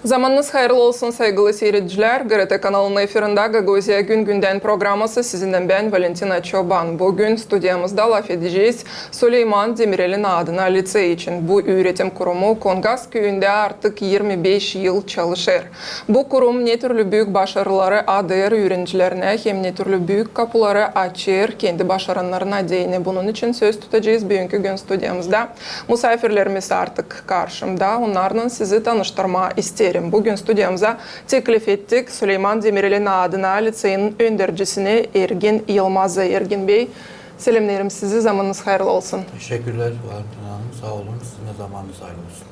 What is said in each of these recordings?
Zamanınız hayırlı olsun saygılı seyirciler. GRT kanalının efirinde Gagozya Gün Günden programması sizinden ben Valentina Çoban. Bugün stüdyamızda laf edeceğiz Süleyman Demirel'in adına lisey için. Bu öğretim kurumu Kongas köyünde artık 25 yıl çalışır. Bu kurum ne türlü büyük başarıları adır öğrencilerine hem ne türlü büyük kapıları açır kendi başarılarına değini. Bunun için söz tutacağız bugünkü gün stüdyamızda. Misafirlerimiz artık karşımda. Onlarla sizi tanıştırma isterim. Bugün stüdyamıza teklif ettik Süleyman Demirel'in adına liseyin öğrencisini Ergin Yılmaz'a. Ergin Bey, selamlarım sizi. Zamanınız hayırlı olsun. Teşekkürler Valentina Hanım. Sağ olun. Sizin de zamanınız hayırlı olsun.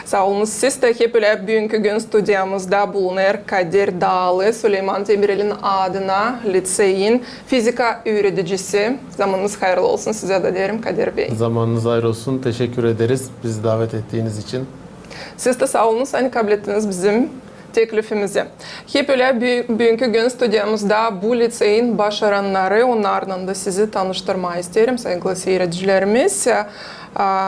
Sağ olun. Siz de hep öyle bugünkü gün stüdyamızda bulunur Kadir Dağlı, Süleyman Demirel'in adına liseyin fizika öğreticisi. Zamanınız hayırlı olsun size de derim Kadir Bey. Zamanınız hayırlı olsun. Teşekkür ederiz bizi davet ettiğiniz için. Siz de sağ olun. Hani kabul ettiniz bizim teklifimizi. Hep öyle bugünkü gün stüdyamızda bu liseyin başaranları, onlarla da sizi tanıştırmayı isterim saygılı seyircilerimiz.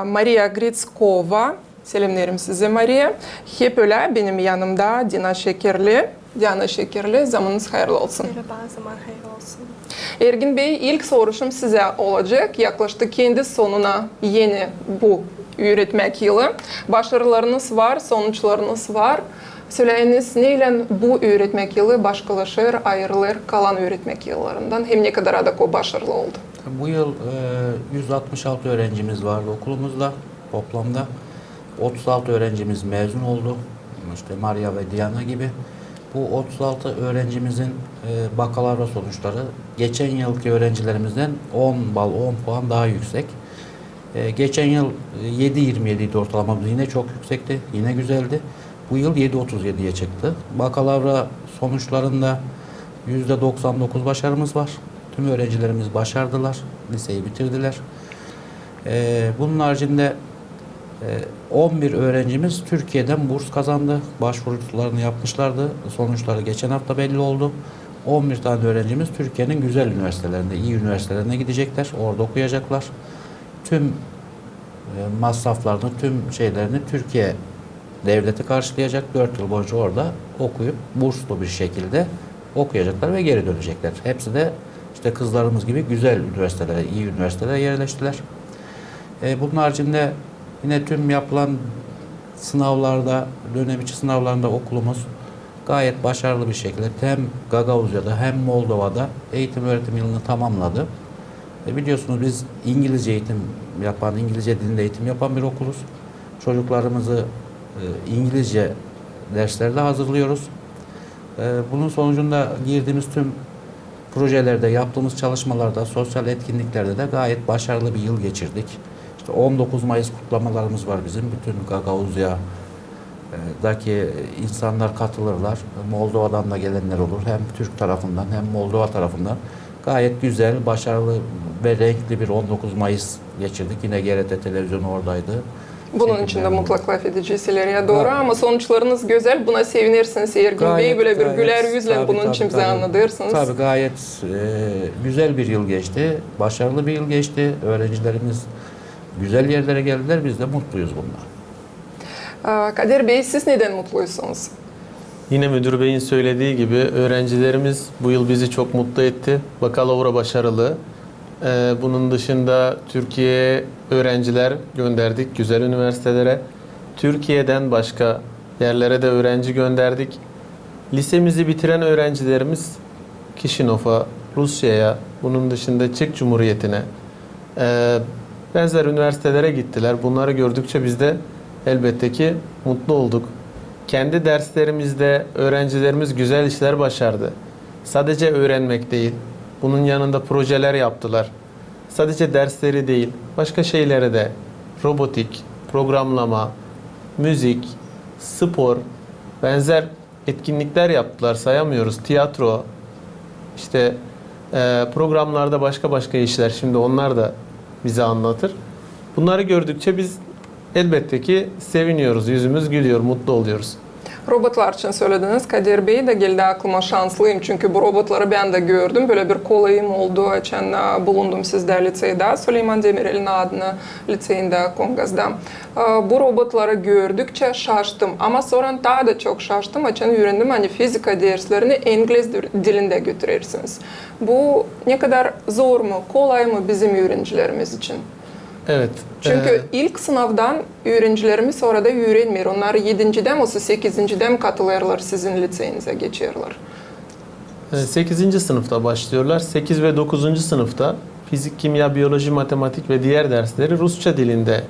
Maria Gritskova. Selamlarım size Maria. Hep öyle benim yanımda Dina Şekerli. Diana Şekerli, zamanınız hayırlı olsun. Merhaba, zaman hayırlı olsun. Ergin Bey, ilk soruşum size olacak. Yaklaşık kendi sonuna yeni bu öğretmek yılı. Başarılarınız var, sonuçlarınız var. Söyleyiniz neyle bu öğretmek yılı başkalaşır, ayrılır kalan öğretmek yıllarından? Hem ne kadar da o başarılı oldu? Bu yıl 166 öğrencimiz vardı okulumuzda toplamda. 36 öğrencimiz mezun oldu. İşte Maria ve Diana gibi. Bu 36 öğrencimizin bakalavra sonuçları geçen yılki öğrencilerimizden 10 puan daha yüksek. Geçen yıl 7.27 idi ortalamamız, yine çok yüksekti, yine güzeldi. Bu yıl 7.37'ye çıktı. Bakalavra sonuçlarında %99 başarımız var. Tüm öğrencilerimiz başardılar, liseyi bitirdiler. Bunun haricinde 11 öğrencimiz Türkiye'den burs kazandı. Başvurularını yapmışlardı. Sonuçları geçen hafta belli oldu. 11 tane öğrencimiz Türkiye'nin güzel üniversitelerinde, iyi üniversitelerine gidecekler. Orada okuyacaklar. Tüm masraflarını, tüm şeylerini Türkiye devleti karşılayacak. 4 yıl boyunca orada okuyup burslu bir şekilde okuyacaklar ve geri dönecekler. Hepsi de işte kızlarımız gibi güzel üniversitelere, iyi üniversitelere yerleştiler. Bunun haricinde yine tüm yapılan sınavlarda, dönem içi sınavlarında okulumuz gayet başarılı bir şekilde hem Gagavuzya'da hem Moldova'da eğitim öğretim yılını tamamladı. Biliyorsunuz biz İngilizce eğitim yapan, İngilizce dilinde eğitim yapan bir okuluz. Çocuklarımızı İngilizce derslerle hazırlıyoruz. Bunun sonucunda girdiğimiz tüm projelerde, yaptığımız çalışmalarda, sosyal etkinliklerde de gayet başarılı bir yıl geçirdik. İşte 19 Mayıs kutlamalarımız var bizim. Bütün Gagavuzya'daki insanlar katılırlar. Moldova'dan da gelenler olur. Hem Türk tarafından hem Moldova tarafından. Gayet güzel, başarılı ve renkli bir 19 Mayıs geçirdik. Yine GRT televizyonu oradaydı. Bunun için de mutlaka laf edeceğiz ileriye doğru ama sonuçlarınız güzel. Buna sevinirsiniz Ergin Bey. Böyle bir güler yüzle bunun için bize anlatırsınız. Tabii gayet güzel bir yıl geçti. Başarılı bir yıl geçti. Öğrencilerimiz güzel yerlere geldiler. Biz de mutluyuz bundan. Kadir Bey, siz neden mutluysunuz? Yine müdür beyin söylediği gibi öğrencilerimiz bu yıl bizi çok mutlu etti. Bakalavra başarılı. Bunun dışında Türkiye'ye öğrenciler gönderdik güzel üniversitelere. Türkiye'den başka yerlere de öğrenci gönderdik. Lisemizi bitiren öğrencilerimiz Kişinof'a, Rusya'ya, bunun dışında Çek Cumhuriyeti'ne benzer üniversitelere gittiler. Bunları gördükçe biz de elbette ki mutlu olduk. Kendi derslerimizde öğrencilerimiz güzel işler başardı. Sadece öğrenmek değil, bunun yanında projeler yaptılar. Sadece dersleri değil, başka şeylere de robotik, programlama, müzik, spor, benzer etkinlikler yaptılar. Sayamıyoruz. Tiyatro, işte programlarda başka işler. Şimdi onlar da bize anlatır. Bunları gördükçe biz elbette ki seviniyoruz. Yüzümüz gülüyor, mutlu oluyoruz. Robotlar için söylediniz. Kadir Bey de geldi aklıma, şanslıyım çünkü bu robotları ben de gördüm. Böyle bir kolayım oldu. Geçen bulundum sizde liseyde. Süleyman Demirel'in adına liseyinde Kongaz'da. Bu robotları gördükçe şaştım. Ama sonra daha da çok şaştım. Geçen öğrendim hani fizika derslerini İngiliz dilinde götürürsünüz. Bu ne kadar zor mu, kolay mı bizim öğrencilerimiz için? Evet. Çünkü ilk sınavdan öğrencilerimiz orada öğrenmiyor. Onlar 7'den olsa 8'den katılırlar, sizin liseyinize geçiyorlar. 8. sınıfta başlıyorlar. 8 ve 9. sınıfta fizik, kimya, biyoloji, matematik ve diğer dersleri Rusça dilinde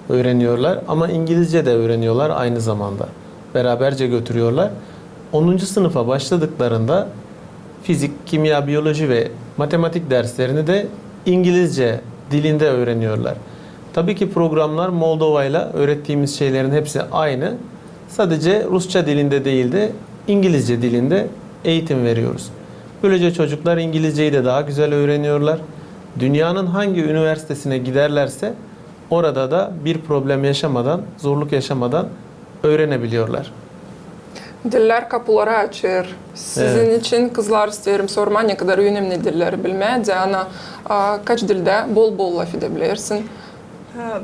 öğreniyorlar. Ama İngilizce de öğreniyorlar aynı zamanda. Beraberce götürüyorlar. 10. sınıfa başladıklarında fizik, kimya, biyoloji ve matematik derslerini de İngilizce dilinde öğreniyorlar. Tabii ki programlar Moldova ile öğrettiğimiz şeylerin hepsi aynı. Sadece Rusça dilinde değil de İngilizce dilinde eğitim veriyoruz. Böylece çocuklar İngilizceyi de daha güzel öğreniyorlar. Dünyanın hangi üniversitesine giderlerse orada da bir problem yaşamadan, zorluk yaşamadan öğrenebiliyorlar. Diller kapıları açır. Sizin için kızlar isterim sorma, ne kadar önemli diller bilmeye. Diana, kaç dilde bol bol laf edebilirsin?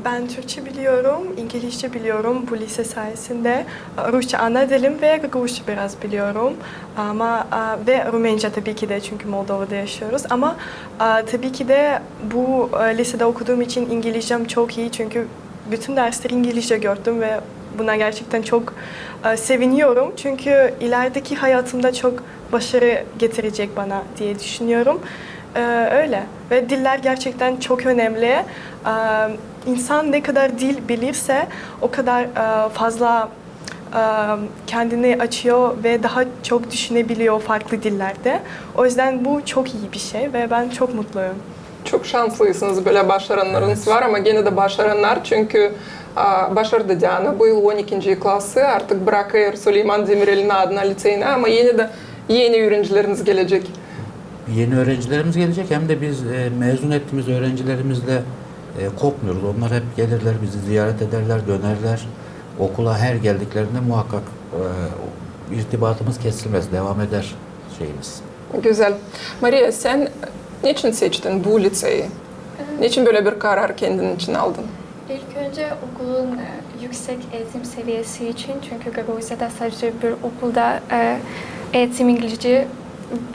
Ben Türkçe biliyorum, İngilizce biliyorum bu lise sayesinde. Rusça ana dilim ve Gagavuzca biraz biliyorum. Ama ve Rumence tabii ki de çünkü Moldova'da yaşıyoruz. Ama tabii ki de bu lisede okuduğum için İngilizcem çok iyi çünkü bütün dersleri İngilizce gördüm ve buna gerçekten çok seviniyorum. Çünkü ilerideki hayatımda çok başarı getirecek bana diye düşünüyorum. Öyle. Ve diller gerçekten çok önemli. İnsan ne kadar dil bilirse o kadar fazla kendini açıyor ve daha çok düşünebiliyor farklı dillerde. O yüzden bu çok iyi bir şey ve ben çok mutluyum. Çok şanslısınız, böyle başaranlarınız var ama gene de başaranlar çünkü başardı Diana. Bu yıl 12. klası artık bırakır Süleyman Demirel'in adına liseyine ama yine de yeni öğrencileriniz gelecek. Yeni öğrencilerimiz gelecek hem de biz mezun ettiğimiz öğrencilerimizle kopmuyoruz. Onlar hep gelirler, bizi ziyaret ederler, dönerler. Okula her geldiklerinde muhakkak irtibatımız kesilmez, devam eder şeyimiz. Güzel. Maria, sen niçin seçtin bu liseyi? Niçin böyle bir karar kendin için aldın? İlk önce okulun yüksek eğitim seviyesi için çünkü Gagavuzya'da sadece bir okulda eğitim İngilizce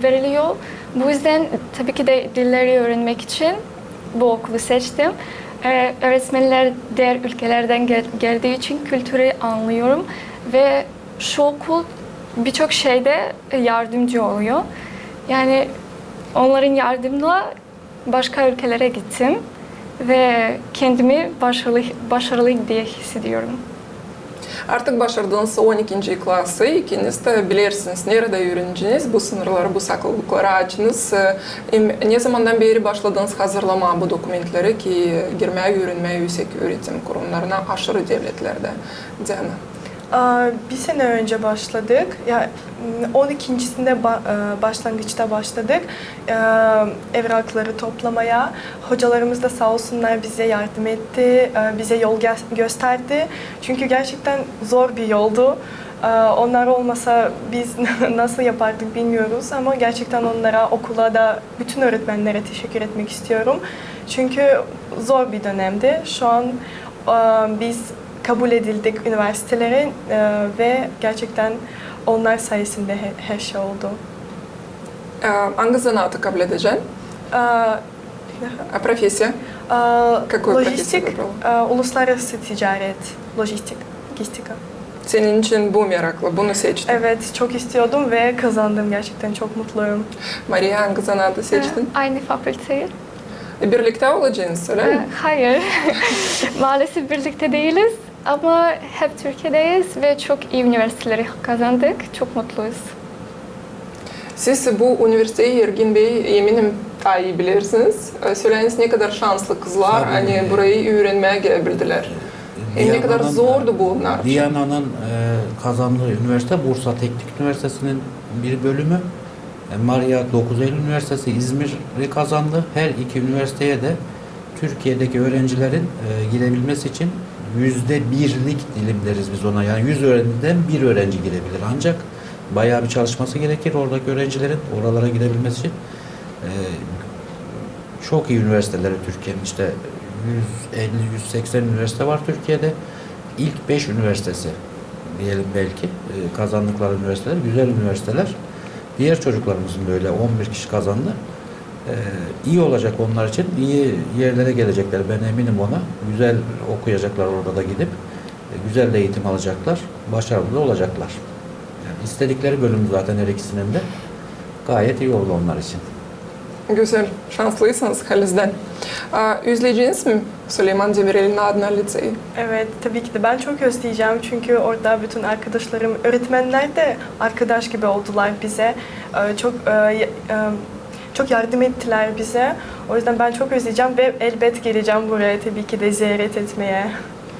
veriliyor. Bu yüzden tabii ki de dilleri öğrenmek için bu okulu seçtim. Öğretmenler diğer ülkelerden geldiği için kültürü anlıyorum ve şu okul birçok şeyde yardımcı oluyor. Yani onların yardımıyla başka ülkelere gittim ve kendimi başarılı diye hissediyorum. Artık başardınız 12. klası, ikiniz de bilirsiniz nerede öğrenciniz, bu sınırları, bu saklılıkları açınız. Ne zamandan beri başladınız hazırlama bu dokumentleri ki girmeye, öğrenmeye yüksek öğretim kurumlarına aşırı devletlerde? Diana. Bir sene önce başladık. Ya 12.sinde başlangıçta başladık. Evrakları toplamaya. Hocalarımız da sağ olsunlar bize yardım etti. Bize yol gösterdi. Çünkü gerçekten zor bir yoldu. Onlar olmasa biz nasıl yapardık bilmiyoruz ama gerçekten onlara, okula da bütün öğretmenlere teşekkür etmek istiyorum. Çünkü zor bir dönemdi. Şu an biz kabul edildik üniversitelere ve gerçekten onlar sayesinde her şey oldu. Hangi zanaatı kabul edeceksin? Профессия? Какую Lojistik, профессию выбрала? uluslararası ticaret, lojistik, logistika. Senin için bu meraklı, bunu seçtin. Evet, çok istiyordum ve kazandım. Gerçekten çok mutluyum. Maria, hangi zanaatı seçtin? Aynı fakülteyi. Birlikte olacaksınız, öyle mi? Hayır. Maalesef birlikte değiliz ama hep Türkiye'deyiz ve çok iyi üniversiteleri kazandık. Çok mutluyuz. Siz bu üniversiteyi Ergin Bey eminim daha iyi bilirsiniz. Söyleyiniz ne kadar şanslı kızlar Tabii. hani burayı öğrenmeye gelebildiler. Ne kadar zordu bu onlar için. Diyana'nın kazandığı üniversite Bursa Teknik Üniversitesi'nin bir bölümü. Maria 9 Eylül Üniversitesi İzmir'i kazandı. Her iki üniversiteye de Türkiye'deki öğrencilerin girebilmesi için %1'lik dilim deriz biz ona. Yani 100 öğrenciden bir öğrenci girebilir. Ancak bayağı bir çalışması gerekir oradaki öğrencilerin oralara girebilmesi için. Çok iyi üniversiteleri Türkiye'nin işte 150-180 üniversite var Türkiye'de. İlk 5 üniversitesi diyelim belki kazandıkları üniversiteler, güzel üniversiteler. Diğer çocuklarımızın da öyle 11 kişi kazandı. İyi olacak onlar için, iyi yerlere gelecekler. Ben eminim ona. Güzel okuyacaklar orada da gidip. Güzel de eğitim alacaklar. Başarılı da olacaklar. Yani istedikleri bölüm zaten her ikisinin de gayet iyi oldu onlar için. Güzel, şanslıysanız Haliz'den. Özleyeceğiniz mi Süleyman Demirel'in adına liseyi? Evet, tabii ki de ben çok özleyeceğim çünkü orada bütün arkadaşlarım, öğretmenler de arkadaş gibi oldular bize. Çok yardım ettiler bize. O yüzden ben çok özleyeceğim ve elbet geleceğim buraya tabii ki de ziyaret etmeye.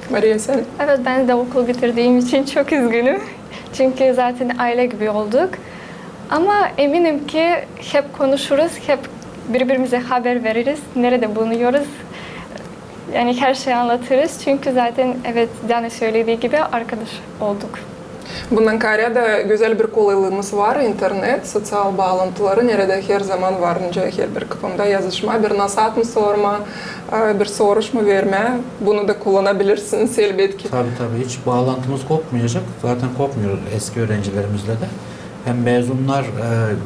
Maria sen? Evet, ben de okul bitirdiğim için çok üzgünüm. Çünkü zaten aile gibi olduk. Ama eminim ki hep konuşuruz, hep birbirimize haber veririz. Nerede bulunuyoruz? Yani her şeyi anlatırız. Çünkü zaten evet, Diana söylediği gibi arkadaş olduk. Bundan Kore'de güzel bir kolaylığımız var. İnternet, sosyal bağlantıları nerede her zaman var. Her bir kapımda yazışma, bir nasihat mı sorma, bir soruşma verme. Bunu da kullanabilirsiniz elbette. Tabii hiç bağlantımız kopmayacak. Zaten kopmuyor eski öğrencilerimizle de. Hem mezunlar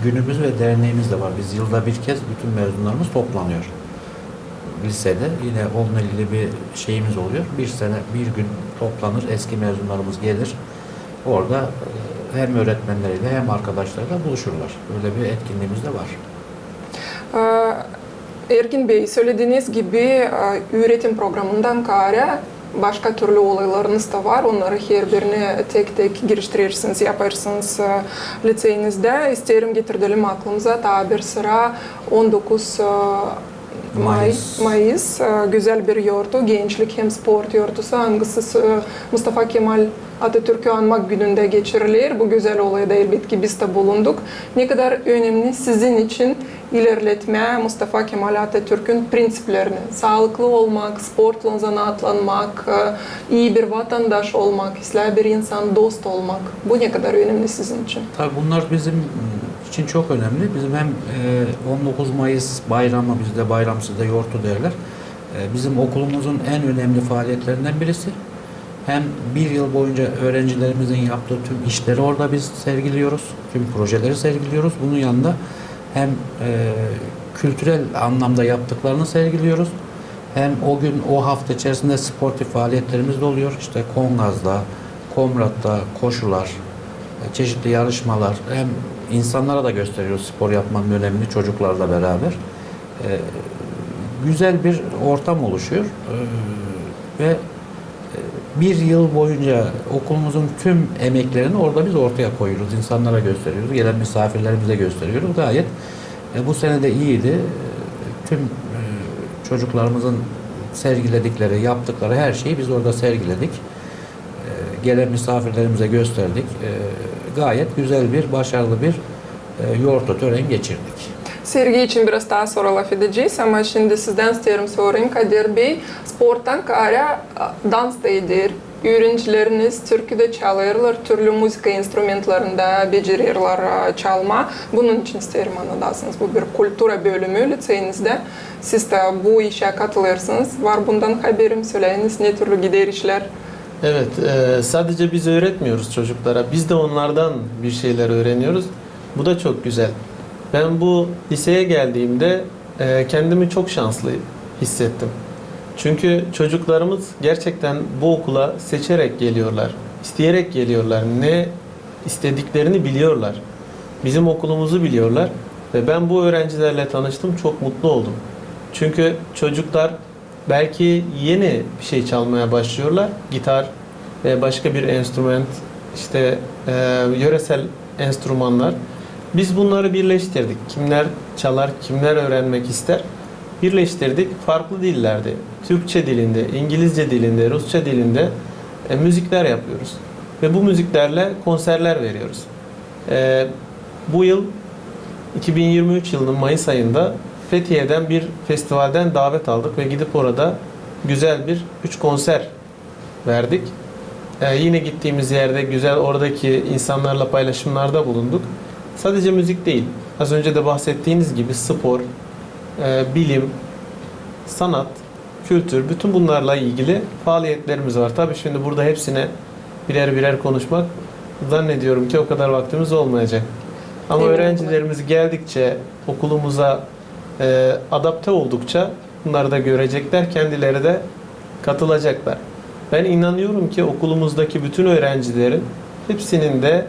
günümüz ve derneğimiz de var. Biz yılda bir kez bütün mezunlarımız toplanıyor. Lisede yine onunla ilgili bir şeyimiz oluyor. Bir gün toplanır, eski mezunlarımız gelir. Orada hem öğretmenleriyle hem arkadaşlarıyla buluşurlar. Böyle bir etkinliğimiz de var. Ergin Bey, söylediğiniz gibi üretim programından Kore başka türlü olaylarınız da var. Onları her birini tek tek geliştirirsiniz, yaparsınız liseyinizde. İsterim getirelim aklımıza ta bir sıra 19 Mayıs güzel bir yurdu, gençlik hem spor yurdusu. Hangisi Mustafa Kemal Atatürk'ü anmak gününde geçirilir. Bu güzel olayda elbette biz de bulunduk. Ne kadar önemli sizin için ilerletme Mustafa Kemal Atatürk'ün prensiplerini. Sağlıklı olmak, sportla zanaatlanmak, iyi bir vatandaş olmak, islah bir insan, dost olmak. Bu ne kadar önemli sizin için? Tabii bunlar bizim için çok önemli. Bizim hem 19 Mayıs bayramı, bizde bayram sizde yortu derler. Bizim okulumuzun en önemli faaliyetlerinden birisi. Hem bir yıl boyunca öğrencilerimizin yaptığı tüm işleri orada biz sergiliyoruz. Tüm projeleri sergiliyoruz. Bunun yanında hem kültürel anlamda yaptıklarını sergiliyoruz. Hem o gün, o hafta içerisinde sportif faaliyetlerimiz de oluyor. İşte Kongaz'da, Komrat'ta koşular, çeşitli yarışmalar. Hem insanlara da gösteriyoruz spor yapmanın önemini çocuklarla beraber. Güzel bir ortam oluşuyor. Ve bir yıl boyunca okulumuzun tüm emeklerini orada biz ortaya koyuyoruz. İnsanlara gösteriyoruz. Gelen misafirlerimize gösteriyoruz. Gayet bu sene de iyiydi. Tüm çocuklarımızın sergiledikleri, yaptıkları her şeyi biz orada sergiledik. Gelen misafirlerimize gösterdik. Gayet güzel bir, başarılı bir yoğurtlu tören geçirdik. Sergi için biraz daha sonra laf edeceğiz ama şimdi sizden isterim sorayım. Kadir Bey, sporttan Kore dans da eder. Öğrencileriniz türküde çalırlar, türlü müzik enstrümanlarında becerirler çalma. Bunun için isterim anladasınız. Bu bir kültüre bölümü liseyinizde. Siz de bu işe katılırsınız. Var bundan haberim, söyleyiniz ne türlü gider işler? Evet, sadece biz öğretmiyoruz çocuklara. Biz de onlardan bir şeyler öğreniyoruz. Bu da çok güzel. Ben bu liseye geldiğimde kendimi çok şanslı hissettim. Çünkü çocuklarımız gerçekten bu okula seçerek geliyorlar, isteyerek geliyorlar. Ne istediklerini biliyorlar. Bizim okulumuzu biliyorlar ve ben bu öğrencilerle tanıştım, çok mutlu oldum. Çünkü çocuklar belki yeni bir şey çalmaya başlıyorlar, gitar ve başka bir enstrüman, işte yöresel enstrümanlar. Biz bunları birleştirdik. Kimler çalar, kimler öğrenmek ister. Birleştirdik. Farklı dillerde, Türkçe dilinde, İngilizce dilinde, Rusça dilinde müzikler yapıyoruz. Ve bu müziklerle konserler veriyoruz. Bu yıl 2023 yılının Mayıs ayında Fethiye'den bir festivalden davet aldık ve gidip orada güzel bir 3 konser verdik. Yine gittiğimiz yerde güzel oradaki insanlarla paylaşımlarda bulunduk. Sadece müzik değil, az önce de bahsettiğiniz gibi spor, bilim, sanat, kültür, bütün bunlarla ilgili faaliyetlerimiz var. Tabii şimdi burada hepsine birer birer konuşmak zannediyorum ki o kadar vaktimiz olmayacak. Ama Eminim öğrencilerimiz geldikçe, okulumuza adapte oldukça bunları da görecekler, kendileri de katılacaklar. Ben inanıyorum ki okulumuzdaki bütün öğrencilerin hepsinin de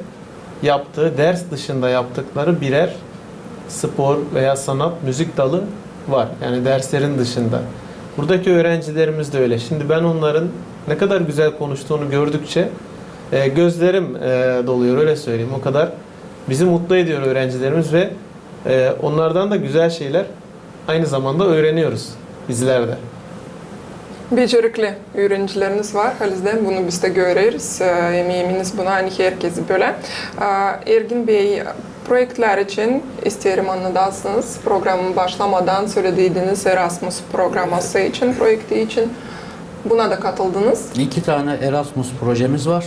yaptığı, ders dışında yaptıkları birer spor veya sanat, müzik dalı var. Yani derslerin dışında. Buradaki öğrencilerimiz de öyle. Şimdi ben onların ne kadar güzel konuştuğunu gördükçe gözlerim doluyor, öyle söyleyeyim. O kadar bizi mutlu ediyor öğrencilerimiz ve onlardan da güzel şeyler aynı zamanda öğreniyoruz bizler de. Becerikli öğrencileriniz var. Halizden bunu biz de görürüz. Emeğimiz buna hani herkesi böyle. Ergin Bey, projeler için isterim anlatasınız. Programın başlamadan söylediğiniz Erasmus programı için, projekti için buna da katıldınız. 2 tane Erasmus projemiz var.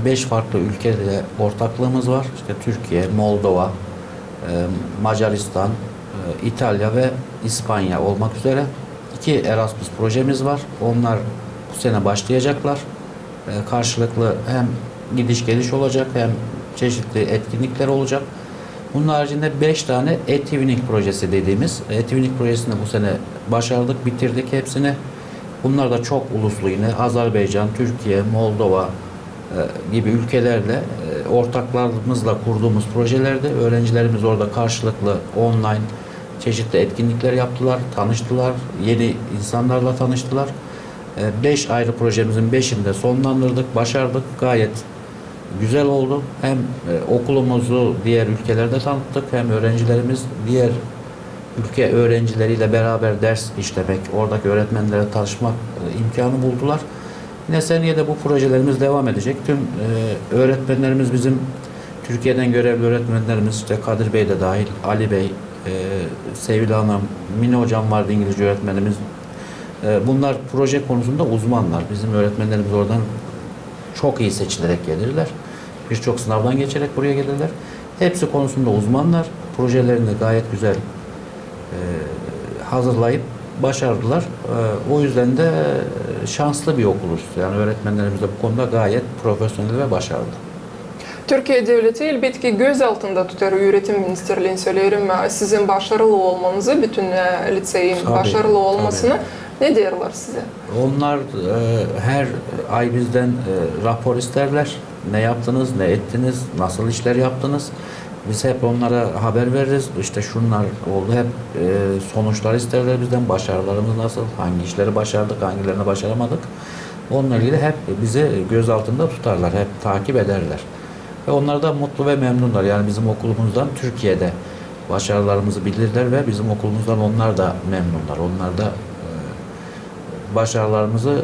5 farklı ülkede ortaklığımız var. İşte Türkiye, Moldova, Macaristan, İtalya ve İspanya olmak üzere 2 Erasmus projemiz var. Onlar bu sene başlayacaklar. Karşılıklı hem gidiş geliş olacak hem çeşitli etkinlikler olacak. Bunun haricinde 5 tane e-twinning projesi dediğimiz. E-twinning projesini bu sene başardık, bitirdik hepsini. Bunlar da çok uluslu yine Azerbaycan, Türkiye, Moldova gibi ülkelerle ortaklarımızla kurduğumuz projelerde öğrencilerimiz orada karşılıklı online çeşitli etkinlikler yaptılar, tanıştılar, yeni insanlarla tanıştılar. 5 ayrı projemizin 5'ini de sonlandırdık, başardık. Gayet güzel oldu. Hem okulumuzu diğer ülkelerde tanıttık, hem öğrencilerimiz diğer ülke öğrencileriyle beraber ders işlemek, oradaki öğretmenlere tanışmak imkanı buldular. Yine seneye de bu projelerimiz devam edecek. Tüm öğretmenlerimiz bizim Türkiye'den görevli öğretmenlerimiz, işte Kadir Bey de dahil, Ali Bey, Sevil Hanım, Mine Hocam vardı İngilizce öğretmenimiz. Bunlar proje konusunda uzmanlar. Bizim öğretmenlerimiz oradan çok iyi seçilerek gelirler. Birçok sınavdan geçerek buraya gelirler. Hepsi konusunda uzmanlar. Projelerini gayet güzel hazırlayıp başardılar. O yüzden de şanslı bir okuluz. Yani öğretmenlerimiz de bu konuda gayet profesyonel ve başarılı. Türkiye Devleti elbette ki göz altında tutar. Öğretim Ministerliği'ni söylerim. Sizin başarılı olmanızı, bütün liseyin başarılı olmasını ne derler size? Onlar her ay bizden rapor isterler. Ne yaptınız, ne ettiniz, nasıl işler yaptınız. Biz hep onlara haber veririz. İşte şunlar oldu. Hep sonuçlar isterler bizden. Başarılarımız nasıl, hangi işleri başardık, hangilerini başaramadık. Onunla ilgili hep bizi göz altında tutarlar. Hep takip ederler. Ve onlar da mutlu ve memnunlar. Yani bizim okulumuzdan Türkiye'de başarılarımızı bilirler ve bizim okulumuzdan onlar da memnunlar. Onlar da başarılarımızı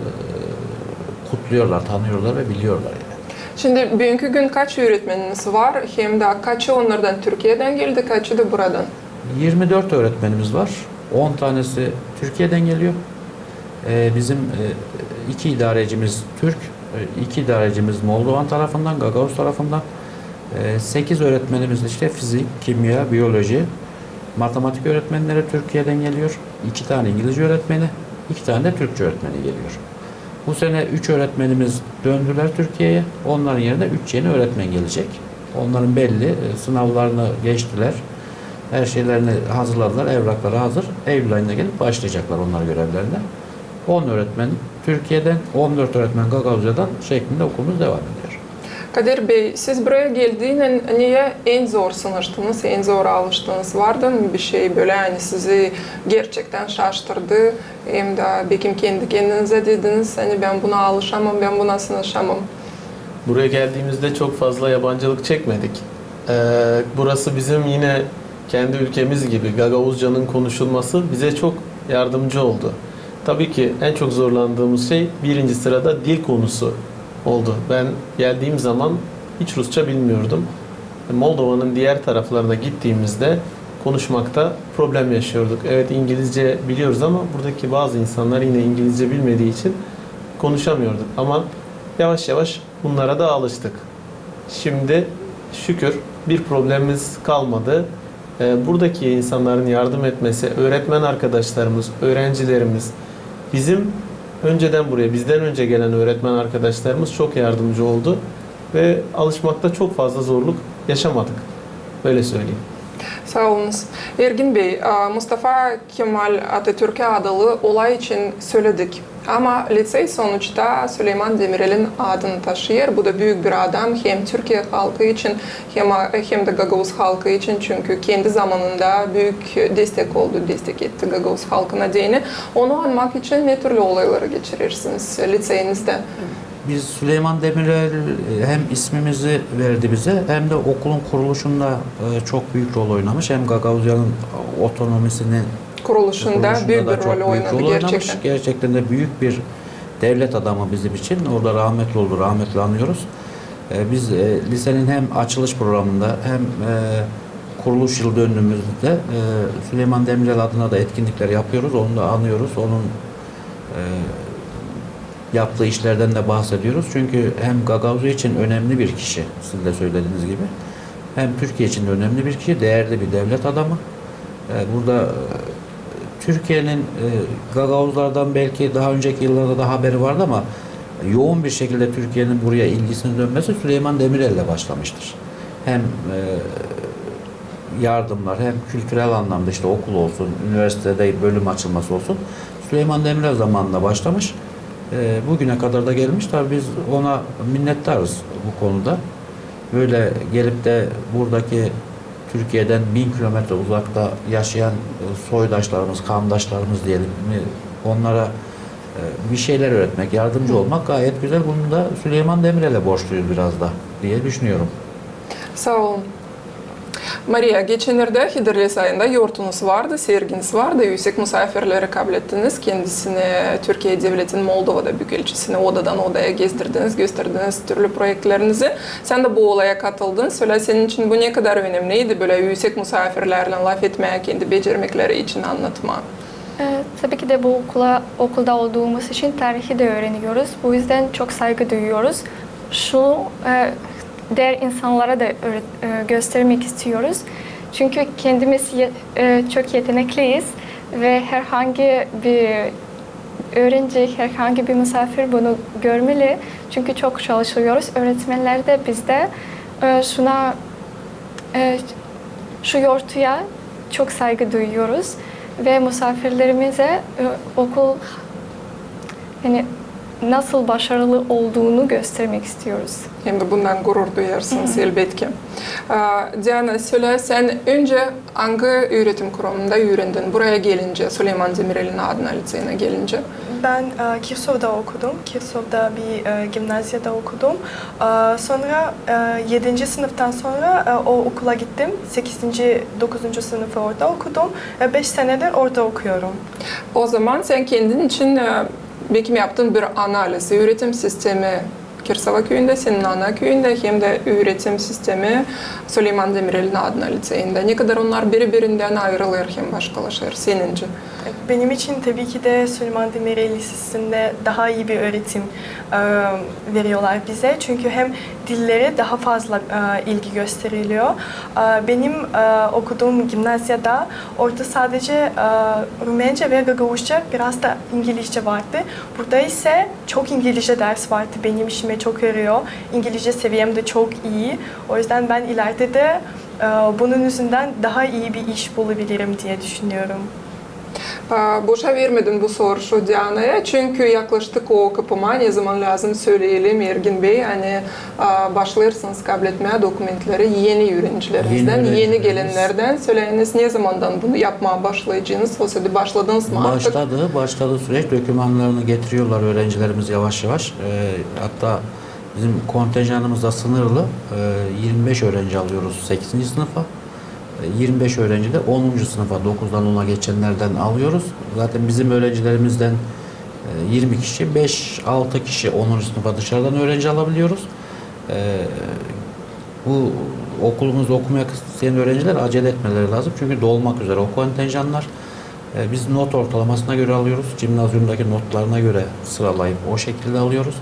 kutluyorlar, tanıyorlar ve biliyorlar yani. Şimdi bugünkü gün kaç öğretmeniniz var? Hem de kaçı onlardan Türkiye'den geldi, kaçı da buradan? 24 öğretmenimiz var. 10 tanesi Türkiye'den geliyor. Bizim 2 idarecimiz Türk, 2 idarecimiz Moldovan tarafından, Gagavuz tarafından. 8 öğretmenimiz işte fizik, kimya, biyoloji, matematik öğretmenleri Türkiye'den geliyor. 2 tane İngilizce öğretmeni, 2 tane de Türkçe öğretmeni geliyor. Bu sene 3 öğretmenimiz döndüler Türkiye'ye. Onların yerine 3 yeni öğretmen gelecek. Onların belli sınavlarını geçtiler. Her şeylerini hazırladılar. Evrakları hazır. Eylül ayında gelip başlayacaklar onlar görevlerine. 10 öğretmen Türkiye'den, 14 öğretmen Gagavuzya'dan şeklinde okulumuz devam ediyor. Kadir Bey, siz buraya geldiğinde niye en zor sınıştınız, en zor alıştınız? Vardı mı bir şey böyle yani sizi gerçekten şaştırdı? Hem de belki kendi kendinize dediniz, hani ben buna alışamam, ben buna sınışamam. Buraya geldiğimizde çok fazla yabancılık çekmedik. Burası bizim yine kendi ülkemiz gibi Gagavuzca'nın konuşulması bize çok yardımcı oldu. Tabii ki en çok zorlandığımız şey birinci sırada dil konusu oldu. Ben geldiğim zaman hiç Rusça bilmiyordum. Moldova'nın diğer taraflarına gittiğimizde konuşmakta problem yaşıyorduk. Evet İngilizce biliyoruz ama buradaki bazı insanlar yine İngilizce bilmediği için konuşamıyorduk. Ama Yavaş yavaş bunlara da alıştık. Şimdi şükür bir problemimiz kalmadı. Buradaki insanların yardım etmesi, öğretmen arkadaşlarımız, öğrencilerimiz, bizim bizden önce gelen öğretmen arkadaşlarımız çok yardımcı oldu ve alışmakta çok fazla zorluk yaşamadık. Öyle söyleyeyim. Sağ olunuz. Ergin Bey, Mustafa Kemal Atatürk'e adalı olay için söyledik. Ama lisey sonuçta Süleyman Demirel'in adını taşıyor. Bu da büyük bir adam hem Türkiye halkı için hem de Gagavuz halkı için. Çünkü kendi zamanında büyük destek etti Gagavuz halkına diyene. Onu anmak için ne türlü olayları geçirirsiniz liseyinizde? Biz Süleyman Demirel hem ismimizi verdi bize hem de okulun kuruluşunda çok büyük rol oynamış. Hem Gagavuzya'nın otonomisini Kuruluşunda büyük bir rol oynadı gerçekten. Gerçekten de büyük bir devlet adamı bizim için. Orada rahmetli oldu, rahmetli anıyoruz. Biz lisenin hem açılış programında hem kuruluş yıl dönümümüzde Süleyman Demirel adına da etkinlikler yapıyoruz. Onu da anıyoruz. Onun yaptığı işlerden de bahsediyoruz. Çünkü hem Gagavuzya için önemli bir kişi, sizin de söylediğiniz gibi. Hem Türkiye için de önemli bir kişi, değerli bir devlet adamı. Burada Türkiye'nin Gagavuzlardan belki daha önceki yıllarda da haberi vardı ama yoğun bir şekilde Türkiye'nin buraya ilgisinin dönmesi Süleyman Demirel'le başlamıştır. Hem yardımlar hem kültürel anlamda işte okul olsun, üniversitede bölüm açılması olsun Süleyman Demirel zamanında başlamış. Bugüne kadar da gelmiş. Tabii biz ona minnettarız bu konuda. Böyle gelip de buradaki Türkiye'den 1000 kilometre uzakta yaşayan soydaşlarımız, kandaşlarımız diyelim mi, onlara bir şeyler öğretmek, yardımcı olmak gayet güzel. Bunu da Süleyman Demirel'e borçluyuz biraz da diye düşünüyorum. Sağ olun. Maria, geçenlerde Hıdırlı ayında yurtunuz vardı, serginiz vardı. Yüksek misafirleri kabul ettiniz. Kendisini Türkiye Devleti'nin Moldova'da büyükelçisini odadan odaya gezdirdiniz, gösterdiniz türlü projektlerinizi. Sen de bu olaya katıldın. Söyle, senin için bu ne kadar önemliydi? Böyle yüksek misafirlerle laf etmeye, kendi becermekleri için anlatma. Tabii ki de bu okulda olduğumuz için tarihi de öğreniyoruz. Bu yüzden çok saygı duyuyoruz. Şunu diğer insanlara da göstermek istiyoruz. Çünkü kendimiz çok yetenekliyiz ve herhangi bir öğrenci, herhangi bir misafir bunu görmeli. Çünkü çok çalışıyoruz. Öğretmenler de biz de şu yurtuya çok saygı duyuyoruz ve misafirlerimize okul nasıl başarılı olduğunu göstermek istiyoruz. Hem de bundan gurur duyarsınız elbette. Diana, söyle, sen önce hangi öğretim kurumunda öğrendin? Buraya gelince, Süleyman Demirel'in adına liseyine gelince. Ben Kirsov'da okudum. Kirsov'da bir gimnazyada okudum. Sonra 7. sınıftan sonra o okula gittim. 8. 9. sınıfı orada okudum. 5 senedir orada okuyorum. O zaman sen kendin için belki yaptığın bir analiz, öğretim sistemi Kirsova köyünde, senin ana köyünde hem de öğretim sistemi Süleyman Demirel'in adına liseyinde. Ne kadar onlar birbirinden ayrılır hem başkalaşır senince? Benim için tabii ki de Süleyman Demirel Lisesi'nde daha iyi bir öğretim veriyorlar bize. Çünkü hem dillere daha fazla ilgi gösteriliyor. Benim okuduğum gimnazyada orada sadece Rumence ve Gagavuzca, biraz da İngilizce vardı. Burada ise çok İngilizce ders vardı. Benim işime çok yarıyor. İngilizce seviyem de çok iyi. O yüzden ben ileride de bunun yüzünden daha iyi bir iş bulabilirim diye düşünüyorum. Boşa vermedin bu soru Diana'ya. Çünkü yaklaştık o kapıma. Ne zaman lazım söyleyelim Ergin Bey. Hani başlarsınız kabul etmeye dokümentleri yeni öğrencilerimizden, yeni gelenlerden. Söyleyiniz ne zamandan bunu yapmaya başlayacağınız? Olsa bir başladınız mı artık? Başladı süreç. Dokümanlarını getiriyorlar öğrencilerimiz yavaş yavaş. Hatta bizim kontenjanımız da sınırlı. 25 öğrenci alıyoruz 8. sınıfa. 25 öğrenci de 10. sınıfa 9'dan 10'a geçenlerden alıyoruz. Zaten bizim öğrencilerimizden 20 kişi, 5-6 kişi 10. sınıfa dışarıdan öğrenci alabiliyoruz. Bu okulumuzda okumaya isteyen öğrenciler acele etmeleri lazım. Çünkü dolmak üzere o kontenjanlar. Biz not ortalamasına göre alıyoruz. Cimnazyumdaki notlarına göre sıralayıp o şekilde alıyoruz.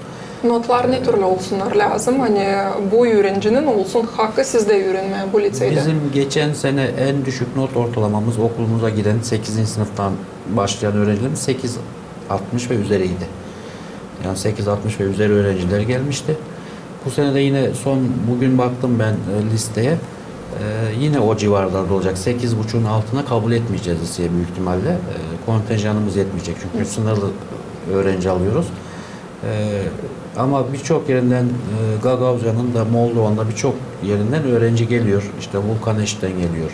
Notlar ne türlü olsunlar lazım? Hani bu öğrencinin olsun hakkı sizde öğrenmeye bu liseyde. Bizim geçen sene en düşük not ortalamamız okulumuza giren 8. sınıftan başlayan öğrencilerimiz 8,60 ve üzeriydi. Yani 8,60 ve üzeri öğrenciler gelmişti. Bu sene de yine bugün baktım ben listeye. Yine o civarlarda olacak. 8,5'un altına kabul etmeyeceğiz liseye büyük ihtimalle. Kontenjanımız yetmeyecek çünkü sınırlı öğrenci alıyoruz. Ama birçok yerinden Gagauzyan'ın da Moldova'nın da birçok yerinden öğrenci geliyor. İşte Vulkaneş'ten geliyor,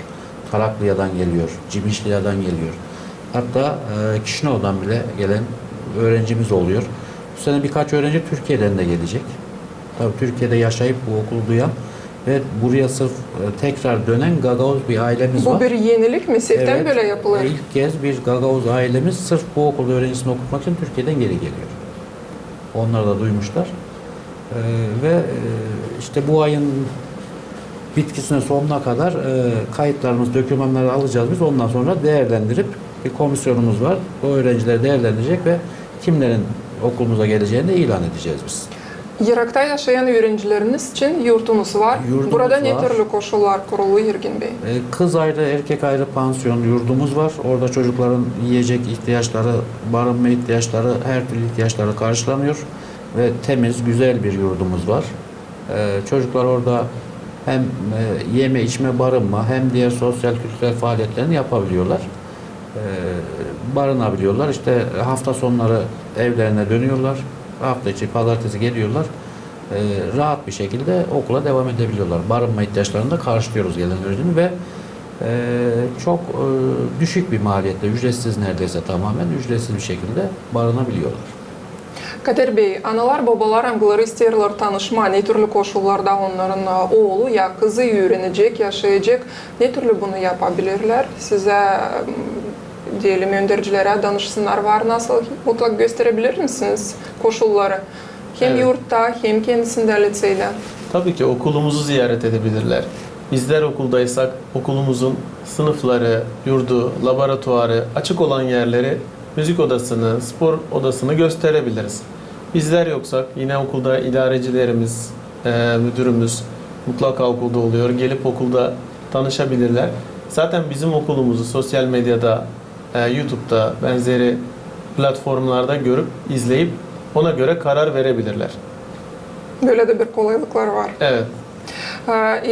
Taraklıya'dan geliyor, Cimişli'den geliyor. Hatta Kişinev'den bile gelen öğrencimiz oluyor. Bu sene birkaç öğrenci Türkiye'den de gelecek. Tabii Türkiye'de yaşayıp bu okulu duyan ve buraya sırf tekrar dönen Gagauz bir ailemiz var. Bu bir yenilik mi? Seften Evet, böyle yapılır. İlk kez bir Gagauz ailemiz sırf bu okulda öğrencisini okutmak için Türkiye'den geri geliyor. Onlar da duymuşlar. İşte bu ayın bitkisine sonuna kadar kayıtlarımız, dokümanları alacağız biz. Ondan sonra değerlendirip bir komisyonumuz var. O öğrencileri değerlendirecek ve kimlerin okulumuza geleceğini de ilan edeceğiz biz. Irak'ta yaşayan öğrencileriniz için yurtunuz var. Yurdumuz Burada ne var. türlü koşullar kurulu Ergin Bey? Kız ayrı, erkek ayrı pansiyon yurdumuz var. Orada çocukların yiyecek ihtiyaçları, barınma ihtiyaçları, her türlü ihtiyaçları karşılanıyor. Ve temiz, güzel bir yurdumuz var. Çocuklar orada hem yeme, içme, barınma hem diğer sosyal, kültürel faaliyetlerini yapabiliyorlar. Barınabiliyorlar. İşte hafta sonları evlerine dönüyorlar. Hafta içi pazartesi geliyorlar. Rahat bir şekilde okula devam edebiliyorlar. Barınma ihtiyaçlarını da karşılıyoruz gelen öğrencinin ve çok düşük bir maliyette, ücretsiz neredeyse tamamen ücretsiz bir şekilde barınabiliyorlar. Kadir Bey, analar babalar hangileri isterler tanışma, ne türlü koşullarda onların oğlu ya kızı öğrenecek, yaşayacak, ne türlü bunu yapabilirler? Size diyelim öğrencilere danışsınlar var nasıl mutlak gösterebilir misiniz koşulları? Hem Evet. yurtta hem kendisinde liseyde. Tabii ki okulumuzu ziyaret edebilirler. Bizler okuldaysak okulumuzun sınıfları, yurdu, laboratuvarı, açık olan yerleri, müzik odasını, spor odasını gösterebiliriz. Bizler yoksak yine okulda idarecilerimiz, müdürümüz mutlaka okulda oluyor. Gelip okulda tanışabilirler. Zaten bizim okulumuzu sosyal medyada, YouTube'da benzeri platformlarda görüp, izleyip ona göre karar verebilirler. Böyle de bir kolaylıklar var. Evet.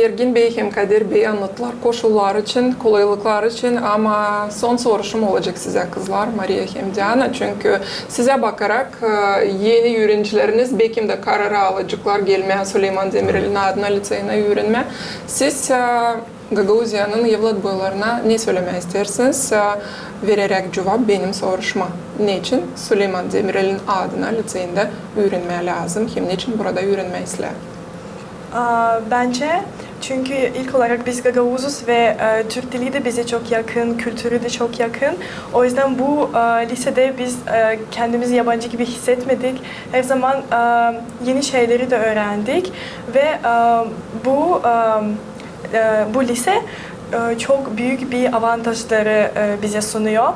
Ergin Bey hem Kadir Bey anlattılar koşullar için, kolaylıklar için ama son soruşum olacak size kızlar, Maria hem Diana. Çünkü size bakarak yeni öğrencileriniz belki de kararı alacaklar gelmeye Süleyman Demirel'in adına liseyine öğrenme. Siz Gagauzya'nın evlat boylarına ne söylemek istersiniz? Vererek cevap benim soruşma. Ne için Süleyman Demirel'in adına liseyinde öğrenmeye lazım? Hem ne için burada öğrenmeyizler? Bence çünkü ilk olarak biz Gagauzuz ve Türk dili de bize çok yakın, kültürü de çok yakın. O yüzden bu lisede biz kendimizi yabancı gibi hissetmedik. Her zaman yeni şeyleri de öğrendik ve bu lise çok büyük bir avantajları bize sunuyor.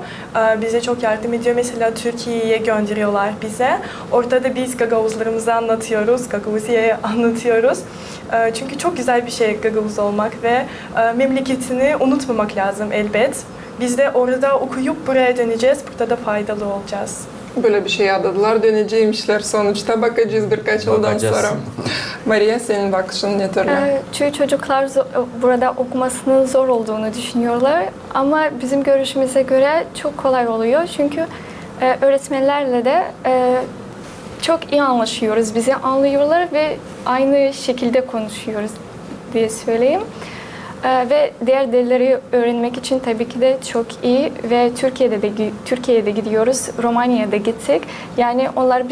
Bize çok yardım ediyor. Mesela Türkiye'ye gönderiyorlar bize. Orada biz Gagauzlarımızı anlatıyoruz, Gagauzya'yı anlatıyoruz. Çünkü çok güzel bir şey Gagauz olmak ve memleketini unutmamak lazım elbet. Biz de orada okuyup buraya döneceğiz. Burada da faydalı olacağız. Böyle bir şey adadılar, döneceğimişler sonuçta. Bakacağız birkaç yıldan sonra. Maria, senin bakışın ne türlü? Çünkü çocuklar burada okumasının zor olduğunu düşünüyorlar. Ama bizim görüşümüze göre çok kolay oluyor. Çünkü öğretmenlerle de çok iyi anlaşıyoruz. Bizi anlıyorlar ve aynı şekilde konuşuyoruz diye söyleyeyim. Ve diğer dilleri öğrenmek için tabii ki de çok iyi ve Türkiye'de gidiyoruz, Romanya'da gittik. Yani onlar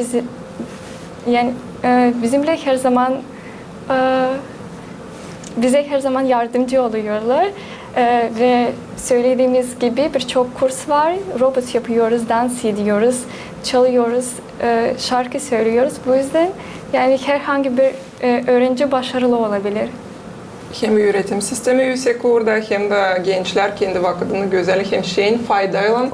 bizimle her zaman bize her zaman yardımcı oluyorlar. Ve söylediğimiz gibi birçok kurs var. Robot yapıyoruz, dans ediyoruz, çalıyoruz, şarkı söylüyoruz. Bu yüzden yani herhangi bir öğrenci başarılı olabilir. hem öğretim sistemi yüksek orada hem de gençler kendi vakitini güzel hem şeyin faydayla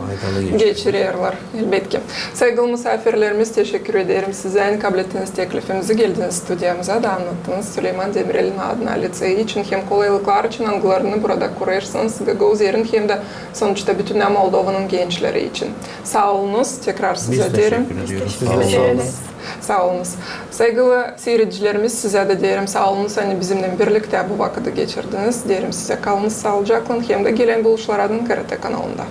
geçiriyorlar elbette. Saygılı misafirlerimiz, teşekkür ederim size. Kabul ettiğiniz teklifimizi geldiniz stüdyamıza da anlattınız. Süleyman Demirel'in adına liseyi için hem kolaylıklar için anılarını burada kurarsanız Gagauzya'nın hem de sonuçta bütün Moldova'nın gençleri için. Sağ olunuz. Tekrar size derim. Teşekkür ediyoruz. Sağ olunuz. Saygılı seyircilerimiz, size de derim sağ olunuz. Hani bizimle birlikte bu vakiti geçirdiniz. Derim size kalınız sağlıcakla hem de gelen buluşlardan TRT kanalında.